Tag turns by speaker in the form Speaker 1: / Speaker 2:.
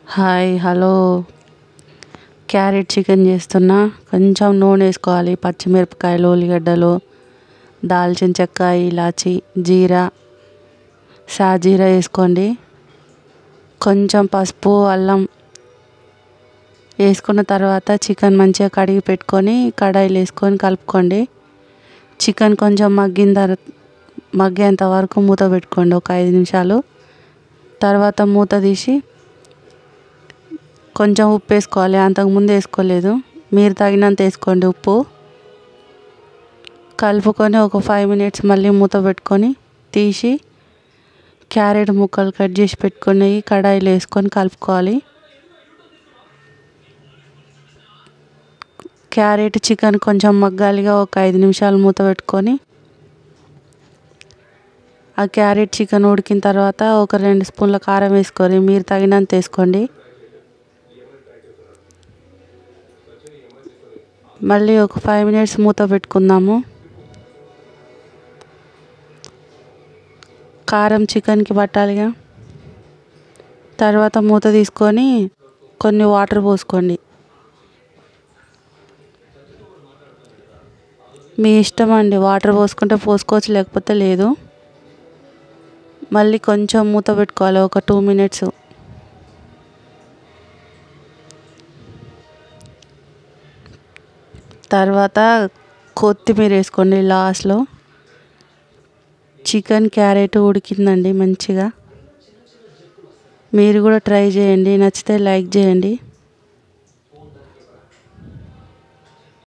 Speaker 1: Hi hello carrot chicken చేస్తున్నా. కొంచెం నూనె వేసుకోవాలి, పచ్చిమిరపకాయలు, ఉల్లిగడ్డలు, దాల్చిన చెక్క, ఇలాచి, జీరా, సాజీరా వేసుకోండి. కొంచెం పసుపు, అల్లం వేసుకున్న తర్వాత చికెన్ మంచిగా కడిగి పెట్టుకొని కడాయిలో వేసుకొని కలుపుకోండి. చికెన్ కొంచెం మగ్గేంత వరకు మూత పెట్టుకోండి, ఒక 5 నిమిషాలు. తర్వాత మూత తీసి కొంచెం ఉప్పు వేసుకోవాలి, అంతకుముందు వేసుకోలేదు. మీరు తగినంత వేసుకోండి ఉప్పు. కలుపుకొని ఒక 5 మినిట్స్ మళ్ళీ మూత పెట్టుకొని తీసి క్యారెట్ ముక్కలు కట్ చేసి పెట్టుకొని కడాయిలో వేసుకొని కలుపుకోవాలి. క్యారెట్ చికెన్ కొంచెం మగ్గాలిగా ఒక 5 నిమిషాలు మూత పెట్టుకొని ఆ క్యారెట్ చికెన్ ఉడికిన తర్వాత ఒక 2 స్పూన్ల కారం వేసుకొని మీరు తగినంత వేసుకోండి. మళ్ళీ ఒక 5 మినిట్స్ మూత పెట్టుకుందాము. కారం చికెన్కి పట్టాలిగా. తర్వాత మూత తీసుకొని కొన్ని వాటర్ పోసుకోండి. మీ ఇష్టం అండి, వాటర్ పోసుకుంటే పోసుకోవచ్చు, లేకపోతే లేదు. మళ్ళీ కొంచెం మూత పెట్టుకోవాలి, ఒక 2 మినిట్స్. తర్వాత కొత్తిమీర వేసుకోండి లాస్ట్లో. చికెన్ క్యారెట్ ఉడికిందండి మంచిగా. మీరు కూడా ట్రై చేయండి, నచ్చితే లైక్ చేయండి.